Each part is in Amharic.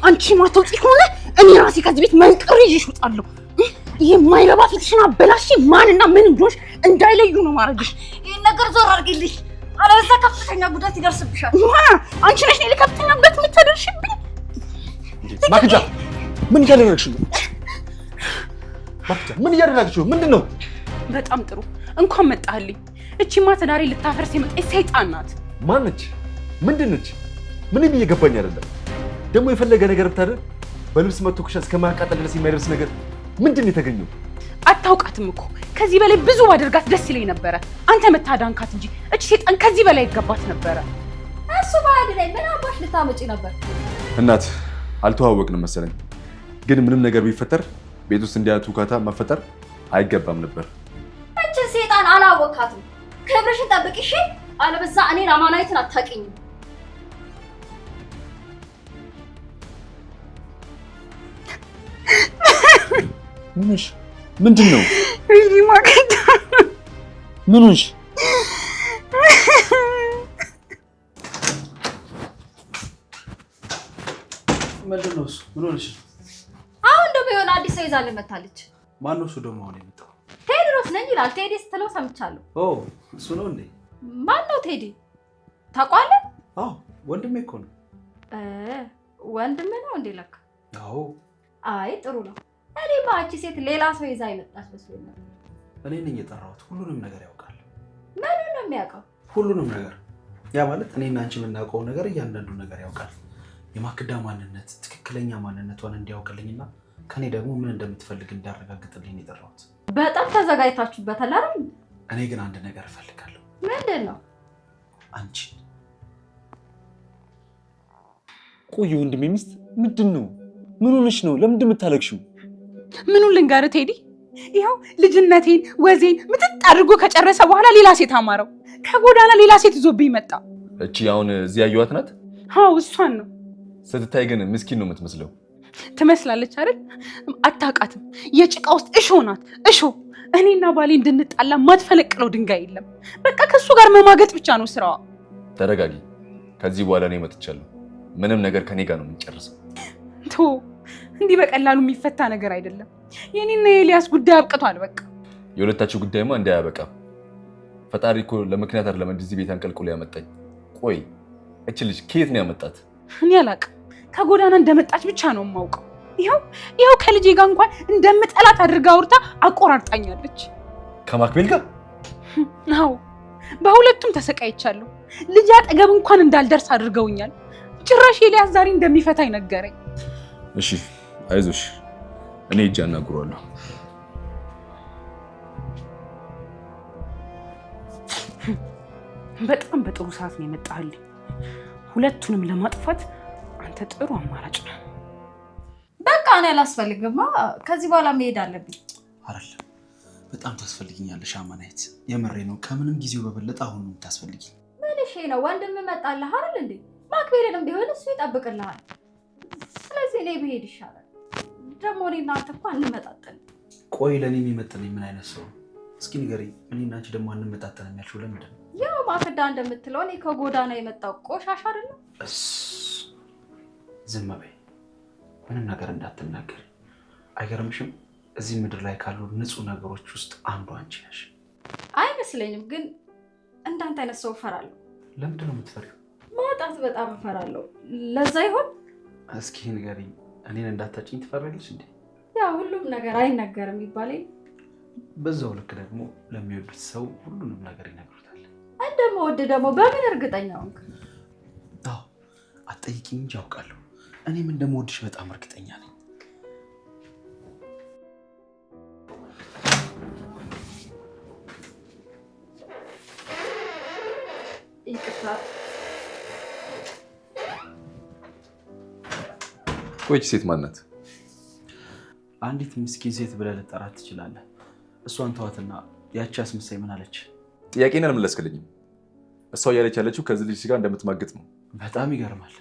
አንቺ ማተውጪ ከሆነ እኔ ራሴ ከዚህ ቤት መንቀር ይዤሽ እወጣለሁ። ይሄ ማይረባ ፊትሽን አበላሽ ማንና ምን እንደሆነሽ እንዳይለዩ ነው ማረግሽ። ይሄን ነገር ዞር አድርጊልኝ፣ አለበለዚያ ከፍተኛ ጉዳት ይደርስብሻል። አንቺ ነሽ እኔ ከፍተኛ ጉዳት የምታደርሽብኝ። ማክዳ ምን እያደረግሽ ነው? ማክዳ ምን እያደረግሽ ነው? ምንድነው? በጣም ጥሩ እንኳን መጣህልኝ። እቺማ ትዳሬ ልታፈርስ የመጣች ሰይጣን ናት። ማነች? ምንድነች? ምንም እየገባኝ አይደለም። ደግሞ የፈለገ ነገር ብታደርግ በልብስ መተኮሻ እስከማቃጠል ድረስ የሚያደርስ ነገር ምንድን ነው የተገኘው? አታውቃትም እኮ ከዚህ በላይ ብዙ ባደርጋት ደስ ይለኝ ነበረ። አንተ መታዳንካት እንጂ እቺ ሰይጣን ከዚህ በላይ ይገባት ነበረ። እሱ ባይድ ላይ ምን አባሽ ልታመጪ ነበር? እናት አልተዋወቅንም መሰለኝ፣ ግን ምንም ነገር ቢፈጠር ቤት ውስጥ እንዲያቱ ካታ መፈጠር አይገባም ነበር። እቺ ሰይጣን አላወቃትም። ክብርሽን ጠብቂ እሺ፣ አለበለዚያ እኔን አማናይትን አታውቂኝም። ምንሽ? ምንድነው? ሪዲ ማከዳ ምንሽ? ምንድነው እሱ? ምን ሆነሽ? አሁን ደግሞ የሆነ አዲስ ሰው ይዛልኝ መታለች። ማነው እሱ ደግሞ አሁን የመጣው? ቴድሮስ ነኝ ይላል። ቴዲ ስትለው ሰምቻለሁ። ኦ እሱ ነው እንዴ? ማን ነው ቴዲ? ታውቀዋለህ? አዎ ወንድሜ እኮ ነው። ወንድሜ ነው እንዴ? ለካ አዎ። አይ ጥሩ ነው። እኔ ማቺ ሴት ሌላ ሰው ይዛ የመጣች መስሎኝ ነበር። እኔ ነኝ የጠራሁት። ሁሉንም ነገር ያውቃል። ምኑን ነው የሚያውቀው? ሁሉንም ነገር። ያ ማለት እኔና አንቺ የምናውቀው ነገር እያንዳንዱ ነገር ያውቃል። የማክዳ ማንነት ትክክለኛ ማንነቷን እንዲያውቅልኝና ከኔ ደግሞ ምን እንደምትፈልግ እንዳረጋግጥልኝ ነው የጠራሁት። በጣም ተዘጋጅታችሁበታል አይደል? እኔ ግን አንድ ነገር እፈልጋለሁ። ምንድን ነው? አንቺ ቆይ ወንድሜ ሚስት ምንድነው? ምን ሆነሽ ነው? ለምንድን የምታለቅሽው? ምኑን ልንገርህ ቴዲ? ይኸው ልጅነቴን ወዜን ምጥጥ አድርጎ ከጨረሰ በኋላ ሌላ ሴት አማረው። ከጎዳና ሌላ ሴት ይዞብኝ መጣ። እቺ አሁን እዚህ ያየኋት ናት? አዎ እሷን ነው። ስትታይ ግን ምስኪን ነው የምትመስለው። ትመስላለች አይደል? አታውቃትም። የጭቃ ውስጥ እሾ ናት። እሾ እኔና ባሌ እንድንጣላ ማትፈነቅለው ድንጋይ የለም። በቃ ከሱ ጋር መማገጥ ብቻ ነው ስራዋ። ተረጋጊ። ከዚህ በኋላ እኔ መጥቻለሁ። ምንም ነገር ከኔ ጋር ነው የምንጨርሰው። ቶ እንዲህ በቀላሉ የሚፈታ ነገር አይደለም። የኔና የኤልያስ ጉዳይ አብቅቷል። በቃ የሁለታችሁ ጉዳይማ እንዳያበቃ ፈጣሪ እኮ ለምክንያት አይደለም እንደዚህ ቤት አንቀልቅሎ ያመጣኝ። ቆይ እቺ ልጅ ከየት ነው ያመጣት? እኔ አላውቅም። ከጎዳና እንደመጣች ብቻ ነው የማውቀው። ይኸው ከልጄ ጋር እንኳን እንደምጠላት አድርጋ አውርታ አቆራርጣኛለች። ከማክቤል ጋር? አዎ በሁለቱም ተሰቃይቻለሁ። ልጅ አጠገብ እንኳን እንዳልደርስ አድርገውኛል። ጭራሽ ኤልያስ ዛሬ እንደሚፈታኝ ነገረኝ። እሺ አይዞሽ፣ እኔ እጅ አናግሯለሁ። በጣም በጥሩ ሰዓት ነው የመጣህልኝ። ሁለቱንም ለማጥፋት አንተ ጥሩ አማራጭ ነው። በቃ እኔ አላስፈልግማ። ከዚህ በኋላ መሄድ አለብኝ። አይደለም በጣም ታስፈልጊኛለሽ አማናይት። የምሬ ነው። ከምንም ጊዜው በበለጠ አሁን ነው የምታስፈልጊኝ። ምን እሺ ነው? ወንድም መጣልህ አይደል እንዴ? ማክቤልንም ቢሆን እሱ ይጠብቅልሃል። ስለዚህ እኔ ብሄድ ይሻላል። ደግሞ እኔ እና አንተ እኮ አንመጣጠን። ቆይ ለእኔ የሚመጥነኝ ምን አይነት ሰው? እስኪ ንገሪኝ። እኔ እና አንቺ ደግሞ አንመጣጠንም ያልሽው ለምንድን ነው? ያው ማክዳ እንደምትለው እኔ ከጎዳና የመጣው ቆሻሻ አይደለም። ዝም በይ፣ ምንም ነገር እንዳትናገሪ። አይገርምሽም? እዚህ ምድር ላይ ካሉ ንጹህ ነገሮች ውስጥ አንዱ አንቺ ነሽ። አይመስለኝም፣ ግን እንዳንተ አይነት ሰው እፈራለሁ። ለምንድን ነው የምትፈሪው? ማጣት በጣም እፈራለሁ። ለዛ ይሆን? እስኪ ንገሪኝ። እኔን እንዳታጭኝ ትፈሪያለሽ እንዴ? ያ ሁሉም ነገር አይነገርም ይባላል። በዛው ልክ ደግሞ ለሚወዱት ሰው ሁሉንም ነገር ይነግሩታል። እንደምወድ ደግሞ በምን እርግጠኛ ሆንክ? አዎ አትጠይቂኝ እንጂ አውቃለሁ። እኔም እንደምወድሽ በጣም እርግጠኛ ነኝ። ይቅርታ። ቆይች ሴት ማናት? አንዲት ምስኪን ሴት ብለህ ልጠራት ትችላለህ። እሷን ተዋትና ያቺ አስመሳይ ምን አለች? ጥያቄን አልመለስክልኝም። እሷ እያለች ያለችው ከዚህ ልጅ ጋር እንደምትማግጥ ነው። በጣም ይገርማል።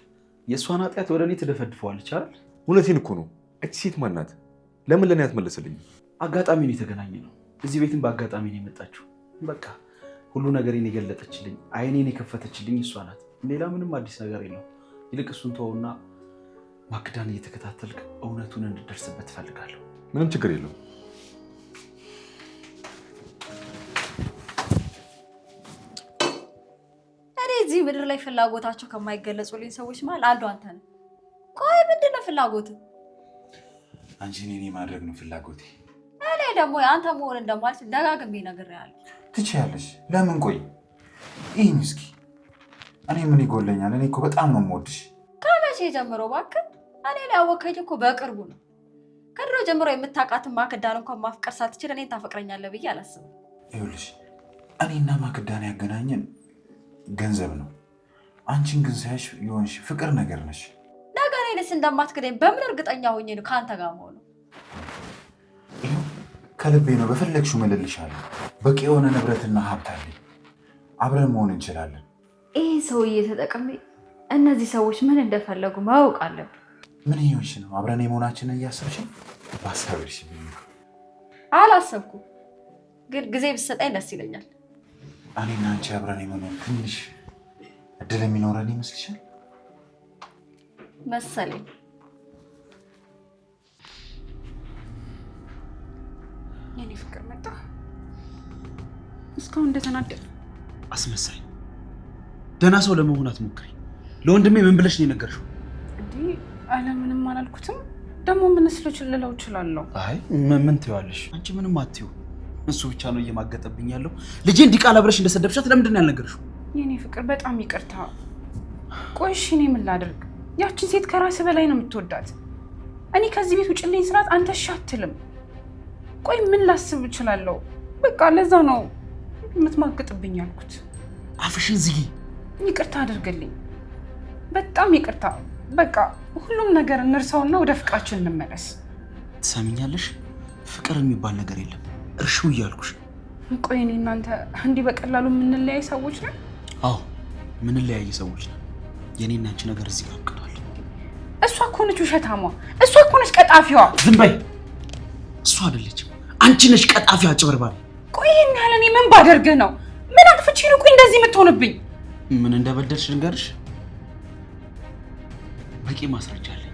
የእሷን ኃጢአት ወደ እኔ ትደፈድፈዋለች አይደል? እውነቴን እኮ ነው። እቺ ሴት ማናት? ለምን ለእኔ አትመለስልኝም? አጋጣሚ ነው የተገናኘ ነው። እዚህ ቤትም በአጋጣሚ ነው የመጣችው። በቃ ሁሉ ነገሬን የገለጠችልኝ፣ አይኔን የከፈተችልኝ እሷ ናት። ሌላ ምንም አዲስ ነገር የለው። ይልቅ እሱን ተወውና ማክዳን እየተከታተልክ እውነቱን እንድደርስበት እፈልጋለሁ። ምንም ችግር የለውም። እኔ እዚህ ምድር ላይ ፍላጎታቸው ከማይገለጹልኝ ሰዎች መሀል አንዱ አንተ ነህ። ቆይ ምንድን ነው ፍላጎት? አንቺን እኔ ማድረግ ነው ፍላጎቴ። እኔ ደግሞ የአንተ መሆን እንደማልችል ደጋግሜ ነግሬሃለሁ። ትችያለሽ። ለምን? ቆይ ይህን እስኪ እኔ ምን ይጎለኛል? እኔ እኮ በጣም ነው የምወድሽ። ከመቼ ጀምሮ እባክህ? እኔን ያወከኝ እኮ በቅርቡ ነው። ከድሮ ጀምሮ የምታውቃትን ማክዳን እንኳን ማፍቀር ሳትችል እኔን ታፈቅረኛለህ ብዬ አላስብም። ይኸውልሽ እኔና ማክዳን ያገናኘን ገንዘብ ነው። አንቺን ግን ሳይሽ የሆንሽ ፍቅር ነገር ነሽ። ነገ እኔንስ እንደማትክደኝ በምን እርግጠኛ ሆኜ ነው ከአንተ ጋር መሆኑ? ይኸው ከልቤ ነው። በፈለግሽው እምልልሻለሁ። በቂ የሆነ ንብረትና ሀብት አለኝ። አብረን መሆን እንችላለን። ይህ ሰውዬ ተጠቅሜ እነዚህ ሰዎች ምን እንደፈለጉ ማወቅ አለብን። ምን ይሆንሽ ነው? አብረን የመሆናችንን እያሰብሽ ባሳብርሽ? አላሰብኩም፣ ግን ጊዜ ብትሰጠኝ ደስ ይለኛል። እኔና አንቺ አብረን የመኖር ትንሽ እድል የሚኖረን ይመስልሻል? መሰለኝ። የኔ ፍቅር መጣ። እስካሁን እንደተናደደ አስመሳይ። ደህና ሰው ለመሆን አትሞክሪ። ለወንድሜ ምን ብለሽ ነው የነገርሽው? እንዴ አለምንም አላልኩትም። ደግሞ ምን ልለው እችላለሁ? አይ ምን ትይዋለሽ? አንቺ ምንም አትይው። እሱ ብቻ ነው እየማገጠብኝ ያለው። ልጄን ዲቃላ ብለሽ እንደሰደብሻት ለምንድን ነው ያልነገርሽው? የኔ ፍቅር በጣም ይቅርታ። ቆይ እሺ እኔ ምን ላድርግ? ያችን ሴት ከራስህ በላይ ነው የምትወዳት። እኔ ከዚህ ቤት ውጭልኝ ስላት አንተ እሺ አትልም። ቆይ ምን ላስብ እችላለሁ? በቃ ለዛ ነው የምትማግጥብኝ ያልኩት። አፍሽን ዝጊ። ይቅርታ አድርግልኝ። በጣም ይቅርታ። በቃ ሁሉም ነገር እንርሳውና ወደ ፍቅራችን እንመለስ። ትሰሚኛለሽ? ፍቅር የሚባል ነገር የለም። እርሹ እያልኩሽ። ቆይ እኔ እናንተ እንዲህ በቀላሉ የምንለያይ ሰዎች ነን? አዎ ምንለያይ ሰዎች ነን። የኔና አንቺ ነገር እዚህ ጋር አብቅቷል። እሷ እኮ ነች ውሸታሟ። እሷ እኮ ነች ቀጣፊዋ። ዝም በይ። እሷ አይደለችም፣ አንቺ ነሽ ቀጣፊ አጭበርባሪ። ቆይ ይሄን ያህል እኔ ምን ባደርግህ ነው? ምን አጥፍቼ ነው ቆይ እንደዚህ የምትሆንብኝ? ምን እንደበደልሽ ልንገርሽ? በቂ ማስረጃ አለኝ።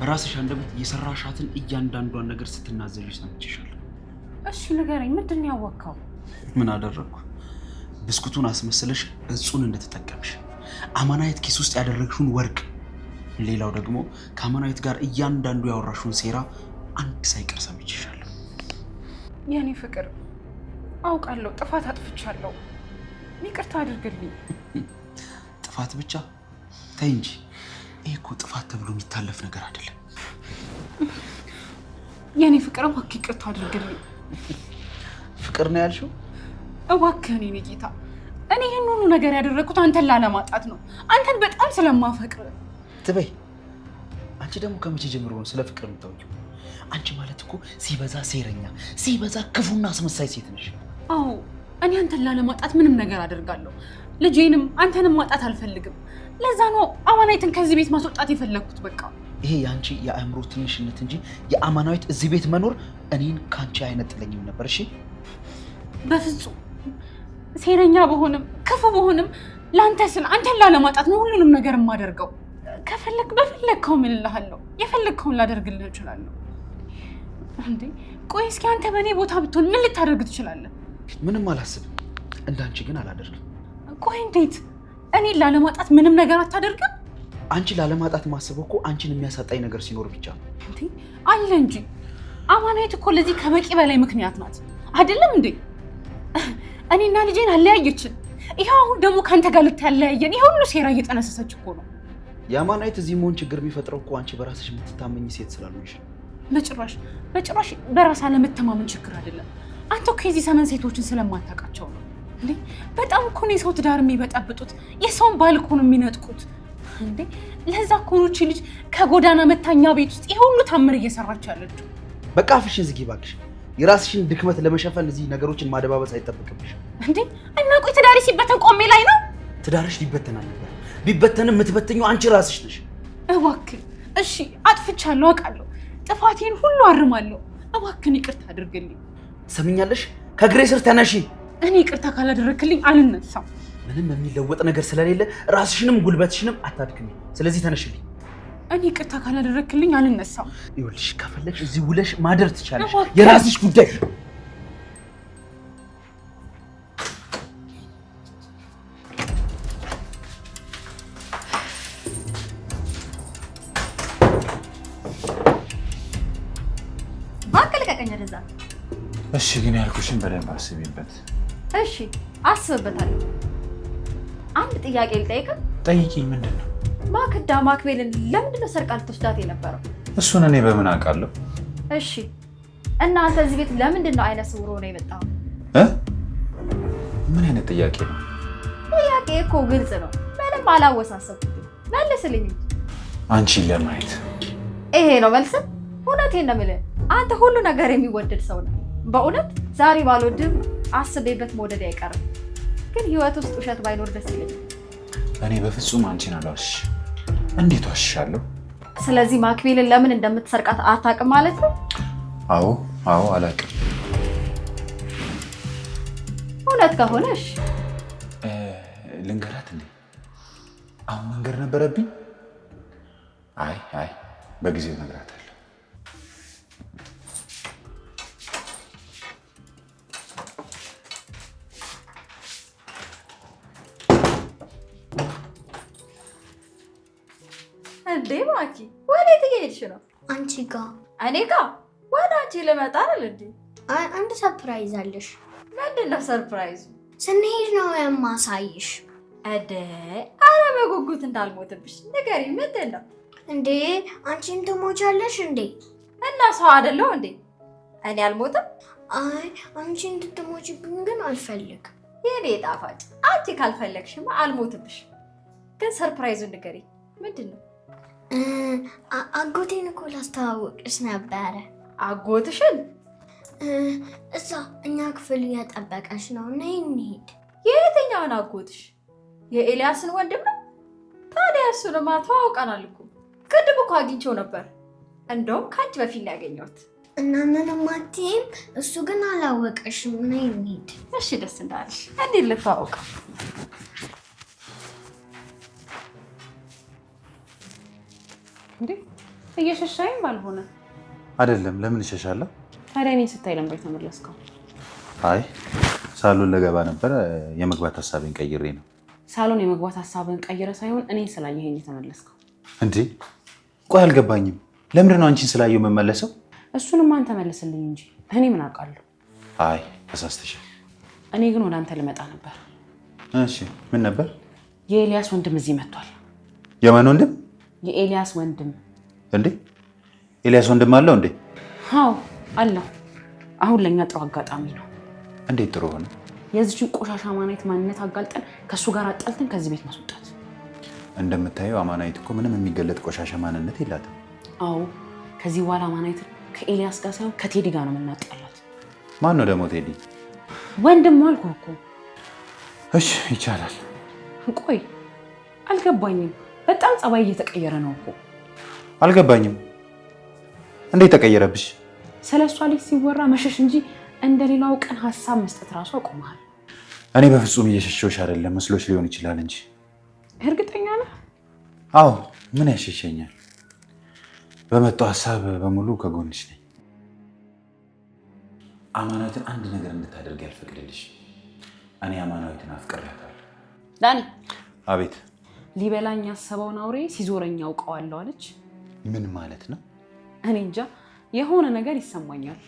ራስሽ አንደበት የሰራሻትን እያንዳንዷን ነገር ስትናዘልሽ ሰምቼሻለሁ። እሺ ንገረኝ፣ ምንድን ነው ያወቅኸው? ምን አደረግኩ? ብስኩቱን አስመስለሽ እጹን እንደተጠቀምሽ፣ አማናዊት ኪስ ውስጥ ያደረግሽውን ወርቅ፣ ሌላው ደግሞ ከአማናዊት ጋር እያንዳንዱ ያወራሽውን ሴራ አንድ ሳይቀር ሰምቼሻለሁ። የኔ ፍቅር አውቃለሁ፣ ጥፋት አጥፍቻለሁ። ይቅርታ አድርግልኝ። ጥፋት ብቻ ተይ እንጂ ይሄ እኮ ጥፋት ተብሎ የሚታለፍ ነገር አይደለም። የኔ ፍቅር እባክህ ይቅርታ አድርግልኝ። ፍቅር ነው ያልሽው? እባክህ እኔ ጌታ፣ እኔ ይህን ሁሉ ነገር ያደረግኩት አንተን ላለማጣት ነው። አንተን በጣም ስለማፈቅር። ትበይ። አንቺ ደግሞ ከመቼ ጀምሮ ነው ስለ ፍቅር የምታወቂው? አንቺ ማለት እኮ ሲበዛ ሴረኛ፣ ሲበዛ ክፉና አስመሳይ ሴት ነሽ። አዎ እኔ አንተን ላለማጣት ምንም ነገር አደርጋለሁ። ልጄንም አንተንም ማጣት አልፈልግም። ለዛ ነው አማናዊትን ከዚህ ቤት ማስወጣት የፈለግኩት። በቃ ይሄ የአንቺ የአእምሮ ትንሽነት እንጂ የአማናዊት እዚህ ቤት መኖር እኔን ከአንቺ አይነጥለኝም ነበር። እሺ በፍጹም። ሴረኛ በሆንም ክፉ በሆንም ለአንተ ስል አንተን ላለማጣት ነው ሁሉንም ነገር የማደርገው። ከፈለክ በፈለግከው ምን እልሃለሁ፣ የፈለግከውን ላደርግልህ እችላለሁ። እንዴ ቆይ እስኪ አንተ በእኔ ቦታ ብትሆን ምን ልታደርግ ትችላለህ? ምንም አላስብም። እንዳንቺ ግን አላደርግም። ቆይ እንዴት? እኔን ላለማጣት ምንም ነገር አታደርግም? አንቺ ላለማጣት ማሰበው እኮ አንቺን የሚያሳጣኝ ነገር ሲኖር ብቻ ነው። እንዴ አለ እንጂ አማናዊት እኮ ለዚህ ከበቂ በላይ ምክንያት ናት አይደለም እንዴ? እኔና ልጄን አለያየችን። ይሄው አሁን ደግሞ ካንተ ጋር ልታለያየን ይሄ ሁሉ ሴራ እየጠነሰሰች እኮ ነው። የአማናዊት እዚህ መሆን ችግር የሚፈጥረው እኮ አንቺ በራስሽ የምትታመኝ ሴት ስላልሆንሽ ነው። በጭራሽ በራስ አለመተማመን ችግር አይደለም። አንተ እኮ የዚህ ዘመን ሴቶችን ስለማታውቃቸው ነው እንዴ። በጣም እኮ ነው የሰው ትዳር የሚበጠብጡት፣ የሰውን ባል እኮ ነው የሚነጥቁት እንዴ። ለዛ እኮ ነው እቺ ልጅ ከጎዳና መታኛ ቤት ውስጥ ይሄ ሁሉ ታምር እየሰራች ያለችው። በቃ አፍሽን ዝጊ እባክሽ። የራስሽን ድክመት ለመሸፈን እዚህ ነገሮችን ማደባበስ አይጠብቅብሽ እንዴ። እና ቆይ ትዳሪ ሲበተን ቆሜ ላይ ነው? ትዳርሽ ሊበተን አልነበር። ቢበተንም የምትበተኚው አንቺ ራስሽ ነሽ። እባክህ እሺ፣ አጥፍቻለሁ አውቃለሁ። ጥፋቴን ሁሉ አርማለሁ። እባክህን ይቅርታ አድርግልኝ። ትሰሚኛለሽ? ከእግሬ ስር ተነሺ። እኔ ይቅርታ ካላደረክልኝ አልነሳም። ምንም የሚለወጥ ነገር ስለሌለ ራስሽንም ጉልበትሽንም አታድክሚ። ስለዚህ ተነሽልኝ። እኔ ይቅርታ ካላደረክልኝ አልነሳም። ይኸውልሽ ከፈለግሽ እዚህ ውለሽ ማደር ትቻለሽ። የራስሽ ጉዳይ። ባከለቀቀኝ እንደዛ። እሺ ግን ያልኩሽን በደንብ አስቢበት። እሺ አስብበታለሁ። አንድ ጥያቄ ልጠይቅህ? ጠይቂኝ። ምንድን ነው? ማክዳ ማክቤልን ለምንድን ነው ሰርቃ ልትወስዳት የነበረው? እሱን እኔ በምን አውቃለሁ? እሺ እና አንተ እዚህ ቤት ለምንድን ነው አይነ ስውር ሆነ የመጣው? ምን አይነት ጥያቄ ነው? ጥያቄ እኮ ግልጽ ነው። ምንም አላወሳሰብኩትም። መልስልኝ። አንቺን ለማየት። ይሄ ነው መልስ? እውነቴን ነው የምልህ፣ አንተ ሁሉ ነገር የሚወደድ ሰው ነው። በእውነት ዛሬ ባልወድም አስቤበት መውደድ አይቀርም። ግን ህይወት ውስጥ ውሸት ባይኖር ደስ ይለኛል። እኔ በፍጹም አንቺን አልዋሽ። እንዴት ዋሽሻለሁ? ስለዚህ ማክቤልን ለምን እንደምትሰርቃት አታውቅም ማለት ነው? አዎ አላውቅም። እውነት ከሆነ እሺ ልንገራት እንዴ? አሁን መንገር ነበረብኝ? አይ በጊዜው እነግራታለሁ። እንዴ ማኪ ወዴት እየሄድሽ ነው? አንቺ ጋር። እኔ ጋር? ወደ አንቺ ልመጣ አይደል እንዴ? አንድ ሰርፕራይዝ አለሽ። ምንድን ነው ሰርፕራይዙ? ስንሄድ ነው የማሳይሽ። አረ በጉጉት እንዳልሞትብሽ ንገሪኝ፣ ምንድን ነው? እንዴ አንቺን ትሞቻለሽ እንዴ? እና ሰው አይደለሁ እንዴ? እኔ አልሞትም። አይ አንቺ እንድትሞችብኝ ግን አልፈልግም። የኔ ጣፋጭ፣ አንቺ ካልፈለግሽማ አልሞትብሽ። ግን ሰርፕራይዙን ንገሪኝ፣ ምንድን ነው? አጎቴን እኮ ላስተዋውቅሽ ነበረ። አጎትሽን? እዛ እኛ ክፍል እያጠበቀሽ ነው። ነይ እንሂድ። የየትኛውን አጎትሽ? የኤልያስን ወንድም ነው? ታዲያ እሱንማ ተዋውቀናል እኮ። ቅድም እኮ አግኝቼው ነበር። እንደውም ከአንቺ በፊት ነው ያገኘሁት። እና ምንም አትይም? እሱ ግን አላወቀሽም። ነይ እንሂድ። እሺ ደስ እንዳለሽ። እንዴት ልተዋወቅ? እንዴ እየሸሻኝ ባልሆነ አይደለም። ለምን እሸሻለሁ? ታዲያ እኔን ስታይ ለምንድን ነው የተመለስከው? አይ ሳሎን ለገባ ነበር። የመግባት ሀሳቤን ቀይሬ ነው። ሳሎን የመግባት ሀሳብን ቀይረ ሳይሆን እኔን ስላየኸኝ የተመለስከው። እንዴ ቆይ አልገባኝም። ለምንድን ነው አንቺን ስላየው የምመለሰው? እሱንም አንተ መልስልኝ እንጂ እኔ ምን አውቃለሁ? አይ ተሳስተሻል። እኔ ግን ወደ አንተ ልመጣ ነበር። እሺ ምን ነበር? የኤልያስ ወንድም እዚህ መጥቷል። የማን ወንድም? የኤልያስ ወንድም። እንዴ ኤልያስ ወንድም አለው እንዴ? አዎ አለው። አሁን ለኛ ጥሩ አጋጣሚ ነው። እንዴት ጥሩ ሆነ? የዚችን ቆሻሻ አማናይት ማንነት አጋልጠን ከሱ ጋር አጣልተን ከዚህ ቤት ማስወጣት። እንደምታየው አማናይት እኮ ምንም የሚገለጥ ቆሻሻ ማንነት የላትም። አዎ ከዚህ በኋላ አማናይት ከኤልያስ ጋር ሳይሆን ከቴዲ ጋር ነው የምናጣላት። ማን ነው ደግሞ ቴዲ? ወንድም አልኩህ እኮ። እሺ ይቻላል። ቆይ አልገባኝም። በጣም ጸባይ እየተቀየረ ነው እኮ። አልገባኝም። እንዴት ተቀየረብሽ? ስለሷ ልጅ ሲወራ መሸሽ እንጂ እንደሌላው ቀን ሀሳብ መስጠት ራሱ አቁመሃል። እኔ በፍጹም እየሸሸሁሽ አይደለም። መስሎሽ ሊሆን ይችላል እንጂ። እርግጠኛ ነህ? አዎ ምን ያሸሸኛል? በመጣው ሀሳብ በሙሉ ከጎንሽ ነኝ። አማናዊትን አንድ ነገር እንድታደርግ ያልፈቅድልሽ። እኔ አማናዊትን አፍቅሬያታለሁ። ዳኒ። አቤት። ሊበላኝ ያሰበውን አውሬ ሲዞረኝ ያውቀዋለሁ አለች። ምን ማለት ነው? እኔ እንጃ፣ የሆነ ነገር ይሰማኛል።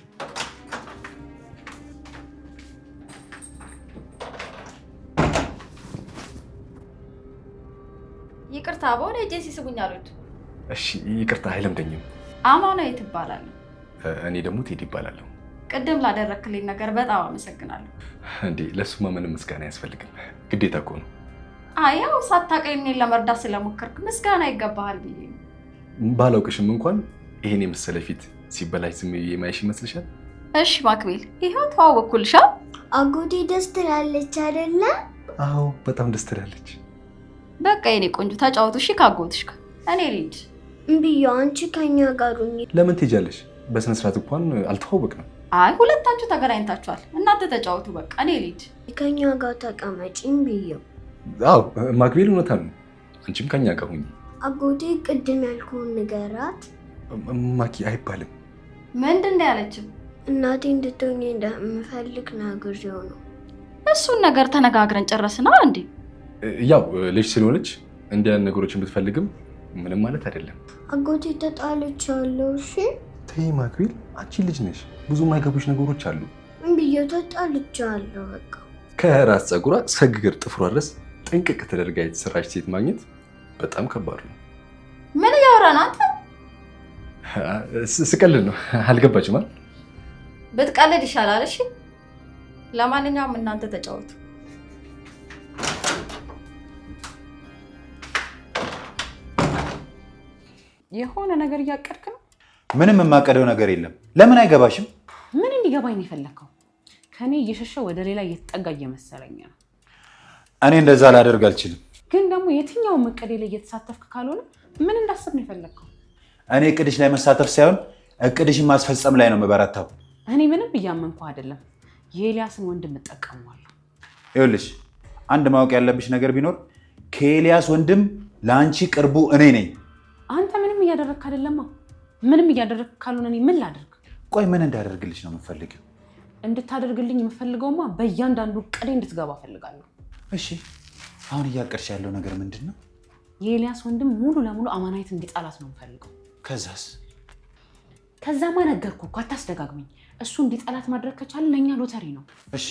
ይቅርታ በሆነ ኤጀንሲ ስቡኝ አሉት። እሺ ይቅርታ፣ አይለምደኝም። አማናዊት እባላለሁ። እኔ ደግሞ ቴዲ ይባላለሁ። ቅድም ላደረክልኝ ነገር በጣም አመሰግናለሁ። እንዴ ለሱማ ምንም ምስጋና አያስፈልግም፣ ግዴታ እኮ ነው። ያው ሳታውቀኝ እኔን ለመርዳት ስለሞከርክ ምስጋና ይገባሃል ብዬ ነው። ባላውቅሽም እንኳን ይሄን የመሰለ ፊት ሲበላሽ ዝም ብዬ ማየሽ ይመስልሻል? እሺ ማክቤል፣ ይኸው ተዋወቅኩልሻ። አጎቴ ደስ ትላለች አይደለ? አዎ በጣም ደስ ትላለች። በቃ የኔ ቆንጆ ተጫወቱ እሺ። ካጎትሽ ጋር እኔ ልሂድ። እምቢያ አንቺ ከኛ ጋር ሁኚ። ለምን ትሄጃለሽ? በስነ ስርዓት እንኳን አልተዋወቅንም። አይ ሁለታችሁ ተገናኝታችኋል። እናንተ ተጫወቱ በቃ እኔ ልሂድ። ከኛ ጋር ተቀመጪ እምቢያ። አዎ ማክቤል እውነታ ነው። አንቺም ከኛ ጋር ሁኚ። አጎቴ ቅድም ያልኩህን ንገራት። ማኪ አይባልም። ምንድን ነው ያለችው? እናቴ እንድትሆኝ እንደምፈልግ ነግሬው ነው። እሱን ነገር ተነጋግረን ጨረስና እንዴ? ያው ልጅ ስለሆነች እንዲህ አይነት ነገሮችን ብትፈልግም ምንም ማለት አይደለም። አጎቴ ተጣልቻለሁ። እሺ ተይ ማክቢል፣ አንቺ ልጅ ነሽ፣ ብዙ የማይገቡሽ ነገሮች አሉ። ብዬ ተጣልቻለሁ። በቃ ከራስ ፀጉሯ እስከ እግር ጥፍሯ ድረስ ጥንቅቅ ተደርጋ የተሰራች ሴት ማግኘት በጣም ከባድ ነው። ምን እያወራን አንተ? ስቀልድ ነው። አልገባችም አይደል? ብትቀልድ ይሻላል። እሺ ለማንኛውም እናንተ ተጫወቱ። የሆነ ነገር እያቀድክ ነው? ምንም የማቀደው ነገር የለም። ለምን አይገባሽም? ምን እንዲገባኝ ነው የፈለከው? ከኔ እየሸሸ ወደ ሌላ እየተጠጋ እየመሰለኝ ነው። እኔ እንደዛ ላደርግ አልችልም። ግን ደግሞ የትኛው እቅዴ ላይ እየተሳተፍክ ካልሆነ ምን እንዳስብ ነው የፈለከው? እኔ እቅድሽ ላይ መሳተፍ ሳይሆን እቅድሽን ማስፈጸም ላይ ነው የምበረታው። እኔ ምንም እያመንኩ አይደለም። የኤልያስን ወንድም እጠቀመዋለሁ። ይኸውልሽ አንድ ማወቅ ያለብሽ ነገር ቢኖር ከኤልያስ ወንድም ለአንቺ ቅርቡ እኔ ነኝ። አንተ ምንም እያደረግክ አይደለማ። ምንም እያደረግክ ካልሆነ እኔ ምን ላደርግ? ቆይ ምን እንዳደርግልሽ ነው የምፈልገው? እንድታደርግልኝ የምፈልገውማ በእያንዳንዱ እቅዴ እንድትገባ እፈልጋለሁ። እሺ አሁን እያቀድሽ ያለው ነገር ምንድን ነው? የኤልያስ ወንድም ሙሉ ለሙሉ አማናዊት እንዲጣላት ነው የምፈልገው። ከዛስ? ከዛማ ነገርኩህ እኮ አታስደጋግመኝ። እሱ እንዲጣላት ማድረግ ከቻለ ለእኛ ሎተሪ ነው። እሺ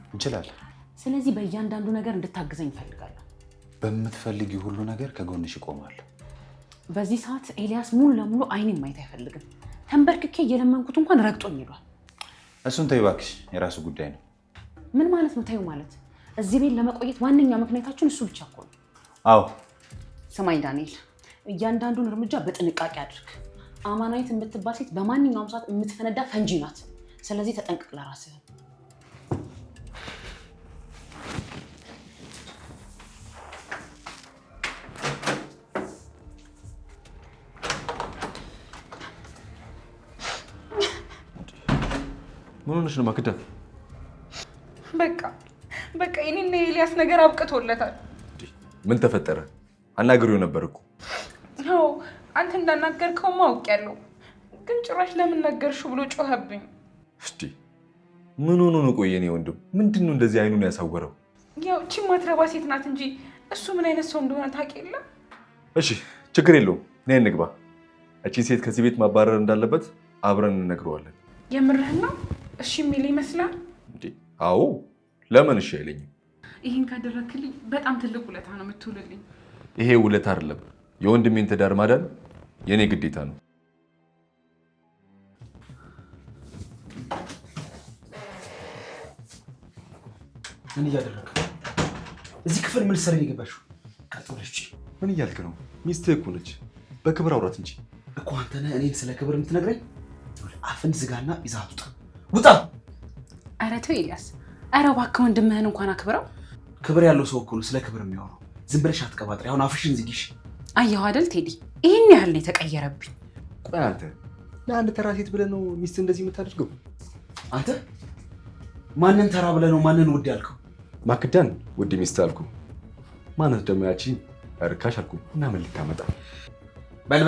እንችላለን። ስለዚህ በእያንዳንዱ ነገር እንድታግዘኝ እፈልጋለሁ። በምትፈልጊ ሁሉ ነገር ከጎንሽ እቆማለሁ። በዚህ ሰዓት ኤልያስ ሙሉ ለሙሉ አይኔን ማየት አይፈልግም። ተንበርክኬ እየለመንኩት እንኳን ረግጦኝ ሄዷል። እሱን ተይው እባክሽ፣ የራሱ ጉዳይ ነው። ምን ማለት ነው ተይው ማለት? እዚህ ቤት ለመቆየት ዋነኛ ምክንያታችን እሱ ብቻ እኮ ነው። አዎ ስማኝ ዳንኤል፣ እያንዳንዱን እርምጃ በጥንቃቄ አድርግ። አማናዊት የምትባል ሴት በማንኛውም ሰዓት የምትፈነዳ ፈንጂ ናት። ስለዚህ ተጠንቅቅ ለራስህ። ምን ሆነሽ ነው ማክዳ? በቃ የኔና የኤልያስ ነገር አብቅቶለታል። ምን ተፈጠረ? አናግሬው ነበር እኮ። አዎ አንተ እንዳናገርከው አውቄያለሁ፣ ግን ጭራሽ ለምን ነገርሽው ብሎ ጮኸብኝ። እስቲ ምን ሆኖ ነው? ቆይ የኔ ወንድም ምንድን ነው እንደዚህ አይኑን ያሳወረው? ያው እቺ ማትረባ ሴት ናት እንጂ እሱ ምን አይነት ሰው እንደሆነ ታውቂ የለ? እሺ ችግር የለውም፣ ነይ እንግባ። እቺን ሴት ከዚህ ቤት ማባረር እንዳለበት አብረን እንነግረዋለን። የምርህን ነው? እሺ የሚል ይመስላል። አዎ ለምን እሺ አይለኝም? ይህን ካደረክልኝ በጣም ትልቅ ውለታ ነው የምትውልልኝ። ይሄ ውለታ አይደለም፣ የወንድሜን ትዳር ማዳን የኔ ግዴታ ነው። ምን እያደረክ እዚህ ክፍል ምን ልትሰሪ ነው የገባሽው? ቀጥለሽ ምን እያልክ ነው? ሚስትህ እኮ ነች፣ በክብር አውራት እንጂ እኮ። አንተ ነህ እኔን ስለ ክብር የምትነግረኝ? አፍን ዝጋና ይዘሃት ውጣ! ውጣ! ኧረ ተው ኤልያስ፣ ኧረ እባክህ ወንድምህን እንኳን አክብረው። ክብር ያለው ሰው እኮ ነው ስለ ክብር የሚያወራው። ዝም ብለሽ አትቀባጥሪ። አሁን አፍሽን ዝጊሽ። አየሁ አይደል ቴዲ፣ ይህን ያህል ነው የተቀየረብኝ። ቆይ አንተ ለአንድ ተራ ሴት ብለህ ነው ሚስት እንደዚህ የምታደርገው? አንተ ማንን ተራ ብለህ ነው ማንን ውድ ያልከው? ማክዳን ውድ ሚስት አልኩ። ማነት ደግሞ ያቺ ርካሽ አልኩ። እና ምን ልታመጣ? በል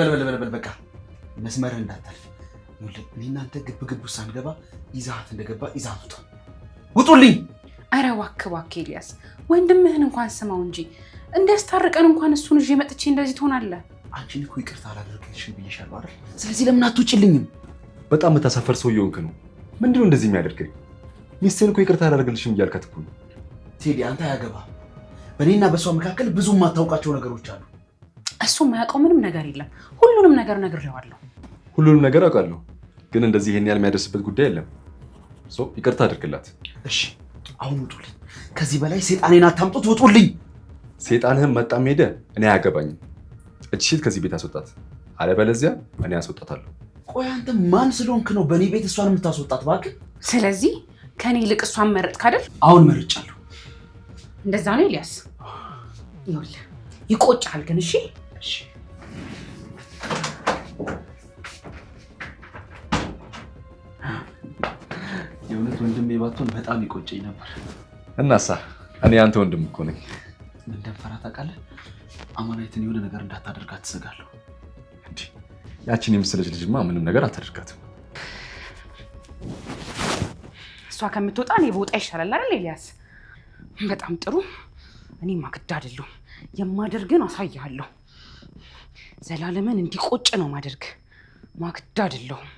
በቃ መስመርህ እንዳታልፍ። እኔ እናንተ ግብ ሳንገባ ይዛሃት እንደገባ ይዛሃት ውጣ! ውጡልኝ! ኧረ እባክህ ኤልያስ፣ ወንድምህን እንኳን ስማው እንጂ እንዲያስታርቀን እንኳን እሱን ይዤ መጥቼ እንደዚህ ትሆናለህ? አንቺን እኮ ይቅርታ አላደርግልሽም ብዬሻለሁ አይደል? ስለዚህ ለምን አትውጭልኝም? በጣም የምታሳፈር ሰው እየሆንክ ነው። ምንድነው እንደዚህ የሚያደርገኝ? ሚስትህን እኮ ይቅርታ አላደርግልሽም እያልካት እኮ ነው። ቴዲ አንተ አያገባህም። በእኔና በእሷ መካከል ብዙ የማታውቃቸው ነገሮች አሉ። እሱ የማያውቀው ምንም ነገር የለም። ሁሉንም ነገር ነግሬዋለሁ። ሁሉንም ነገር አውቃለሁ፣ ግን እንደዚህ ይሄን ያህል የሚያደርስበት ጉዳይ የለም። ይቅርታ አድርግላት። እሺ አሁን ውጡልኝ። ከዚህ በላይ ሴጣኔን አታምጡት። ውጡልኝ! ሴጣንህም መጣም ሄደ እኔ አያገባኝም። እቺ ሴት ከዚህ ቤት አስወጣት፣ አለበለዚያ እኔ አስወጣታለሁ። ቆይ አንተ ማን ስለሆንክ ነው በእኔ ቤት እሷን የምታስወጣት? እባክህ። ስለዚህ ከኔ ይልቅ እሷን መረጥክ አይደል? አሁን መርጫለሁ። እንደዛ ነው ኤልያስ? ይኸውልህ ይቆጫል ግን። እሺ የእውነት ወንድሜ ባትሆን በጣም ይቆጨኝ ነበር። እናሳ እኔ አንተ ወንድም እኮ ነኝ። ምን እንደምፈራ ታውቃለህ? አማናይትን የሆነ ነገር እንዳታደርጋት ትሰጋለሁ። እንዴ ያቺን የምስለች ልጅማ ምንም ነገር አታደርጋትም። እሷ ከምትወጣ እኔ በወጣ ይሻላል አይደል ኤልያስ? በጣም ጥሩ። እኔ ማክዳ አይደለሁም። የማደርግን አሳያለሁ። ዘላለምን እንዲቆጭ ነው ማደርግ። ማክዳ አይደለሁም።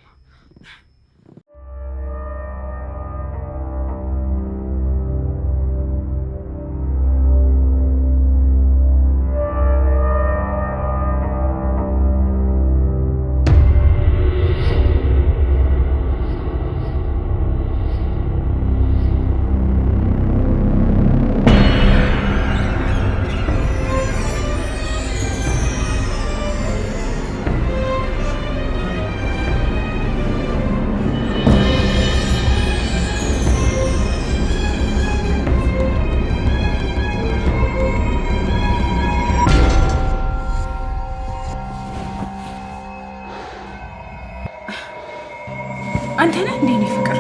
አንተ ነህ እንዴ? እኔ ፍቅር